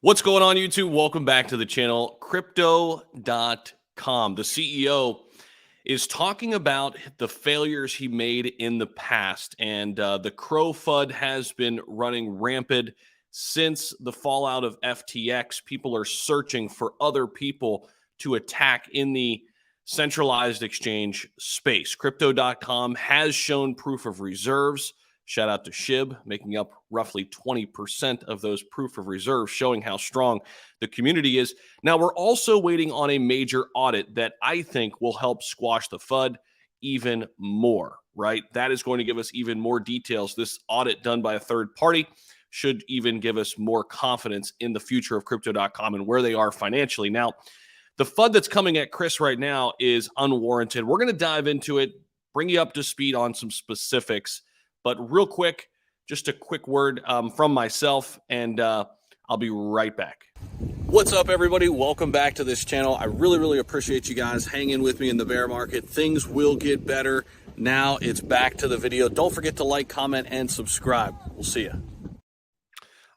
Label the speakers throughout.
Speaker 1: What's going on, YouTube? Welcome back to the channel. Crypto.com. The CEO is talking about the failures he made in the past. And the Crow FUD has been running rampant since the fallout of FTX. People are searching for other people to attack in the centralized exchange space. Crypto.com has shown proof of reserves. Shout out to SHIB, making up roughly 20% of those proof of reserves, showing how strong the community is. Now, we're also waiting on a major audit that I think will help squash the FUD even more, right? That is going to give us even more details. This audit done by a third party should even give us more confidence in the future of Crypto.com and where they are financially. Now, the FUD that's coming at Chris right now is unwarranted. We're going to dive into it, bring you up to speed on some specifics. But real quick, just a quick word from myself, and I'll be right back. What's up, everybody? Welcome back to this channel. I really appreciate you guys hanging with me in the bear market. Things will get better. Now it's back to the video. Don't forget to like, comment, and subscribe. We'll see you.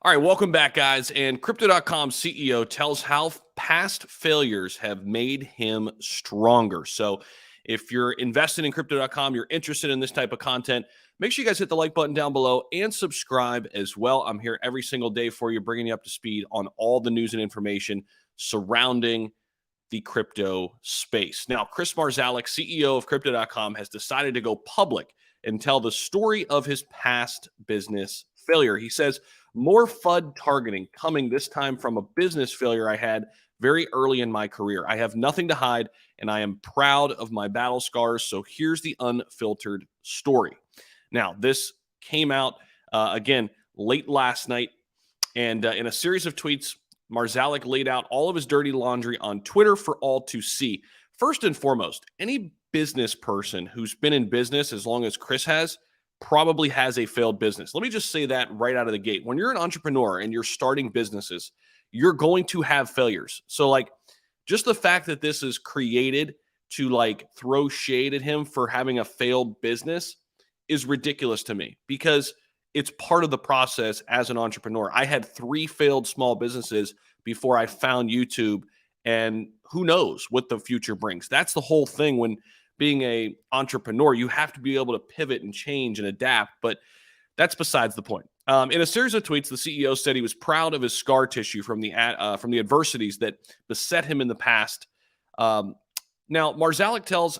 Speaker 1: All right, welcome back, guys. And Crypto.com CEO tells how past failures have made him stronger. So if you're invested in Crypto.com, you're interested in this type of content, make sure you guys hit the like button down below and subscribe as well. I'm here every single day for you, bringing you up to speed on all the news and information surrounding the crypto space. Now, Chris Marszalek, CEO of Crypto.com, has decided to go public and tell the story of his past business failure. He says, more FUD targeting coming this time from a business failure I had very early in my career. I have nothing to hide, and I am proud of my battle scars. So here's the unfiltered story. Now, this came out, again, late last night, and in a series of tweets, Marszalek laid out all of his dirty laundry on Twitter for all to see. First and foremost, any business person who's been in business as long as Chris has probably has a failed business. Let me just say that right out of the gate. When you're an entrepreneur and you're starting businesses, you're going to have failures. So, like, just the fact that this is created to, like, throw shade at him for having a failed business is ridiculous to me, because it's part of the process as an entrepreneur. I had 3 failed small businesses before I found YouTube, and who knows what the future brings. That's the whole thing when being a entrepreneur. You have to be able to pivot and change and adapt, but that's besides the point. In a series of tweets, the CEO said he was proud of his scar tissue from the adversities that beset him in the past. Now, Marszalek tells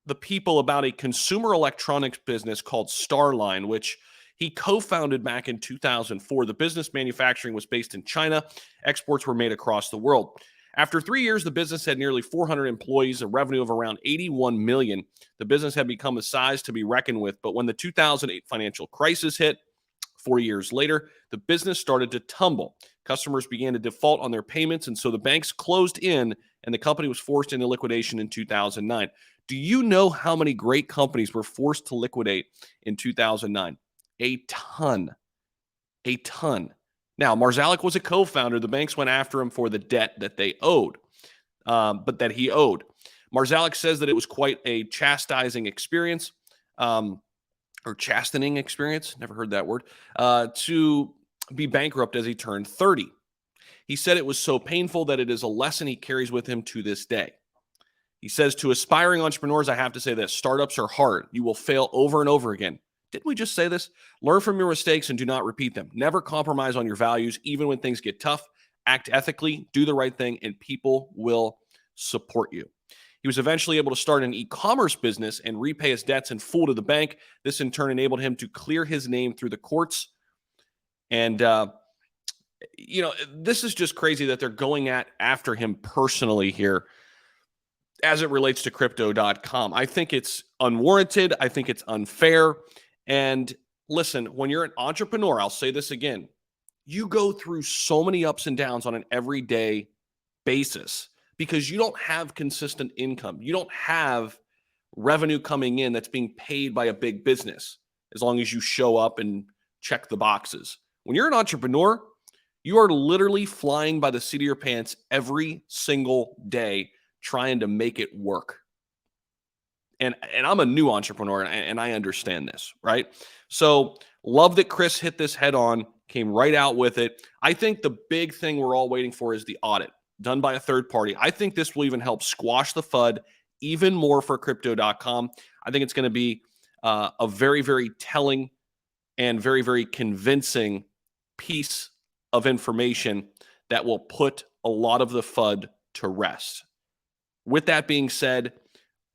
Speaker 1: the people about a consumer electronics business called Starline, which he co-founded back in 2004. The business manufacturing was based in China. Exports were made across the world. After 3 years, the business had nearly 400 employees, a revenue of around $81 million. The business had become a size to be reckoned with, but when the 2008 financial crisis hit, 4 years later, the business started to tumble. Customers began to default on their payments, and so the banks closed in, and the company was forced into liquidation in 2009. Do you know how many great companies were forced to liquidate in 2009? A ton. A ton. Now, Marszalek was a co-founder. The banks went after him for the debt that they owed, but that he owed. Marszalek says that it was quite a chastising experience, or chastening experience, never heard that word, to be bankrupt as he turned 30. He said it was so painful that it is a lesson he carries with him to this day. He says, to aspiring entrepreneurs, I have to say this: startups are hard. You will fail over and over again. Didn't we just say this? Learn from your mistakes and do not repeat them. Never compromise on your values, even when things get tough. Act ethically, do the right thing, and people will support you. He was eventually able to start an e-commerce business and repay his debts in full to the bank. This, in turn, enabled him to clear his name through the courts. And, this is just crazy that they're going after him personally here as it relates to Crypto.com. I think it's unwarranted. I think it's unfair. And listen, when you're an entrepreneur, I'll say this again, you go through so many ups and downs on an everyday basis because you don't have consistent income. You don't have revenue coming in that's being paid by a big business as long as you show up and check the boxes. When you're an entrepreneur, you are literally flying by the seat of your pants every single day trying to make it work. And I'm a new entrepreneur, and I understand this, right? So love that Chris hit this head on. came right out with it. I think the big thing we're all waiting for is the audit done by a third party. I think this will even help squash the FUD even more for crypto.com. I think it's going to be a very, very telling and very, very convincing piece of information that will put a lot of the FUD to rest. With that being said,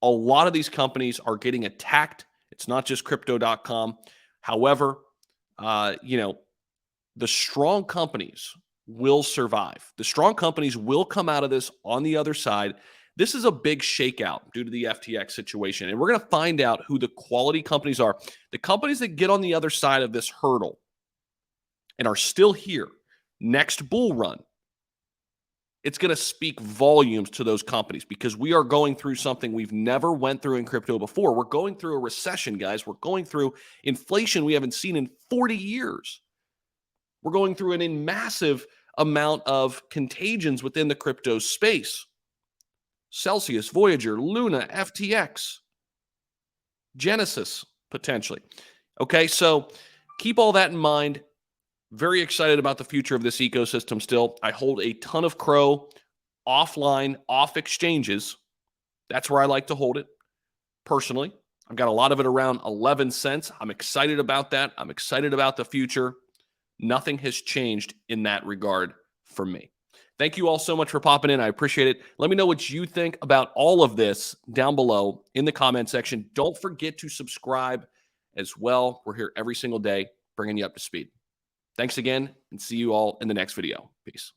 Speaker 1: a lot of these companies are getting attacked. It's not just crypto.com. However, the strong companies will survive. The strong companies will come out of this on the other side. This is a big shakeout due to the FTX situation. And we're going to find out who the quality companies are. The companies that get on the other side of this hurdle and are still here next bull run, it's going to speak volumes to those companies because we are going through something we've never went through in crypto before. We're going through a recession, guys. We're going through inflation we haven't seen in 40 years. We're going through a massive amount of contagions within the crypto space. Celsius, Voyager, Luna, FTX, Genesis, potentially. Okay, so keep all that in mind. Very excited about the future of this ecosystem still. I hold a ton of CRO offline, off exchanges. That's where I like to hold it personally. I've got a lot of it around 11 cents. I'm excited about that. I'm excited about the future. Nothing has changed in that regard for me. Thank you all so much for popping in. I appreciate it. Let me know what you think about all of this down below in the comment section. Don't forget to subscribe as well. We're here every single day bringing you up to speed. Thanks again, and see you all in the next video. Peace.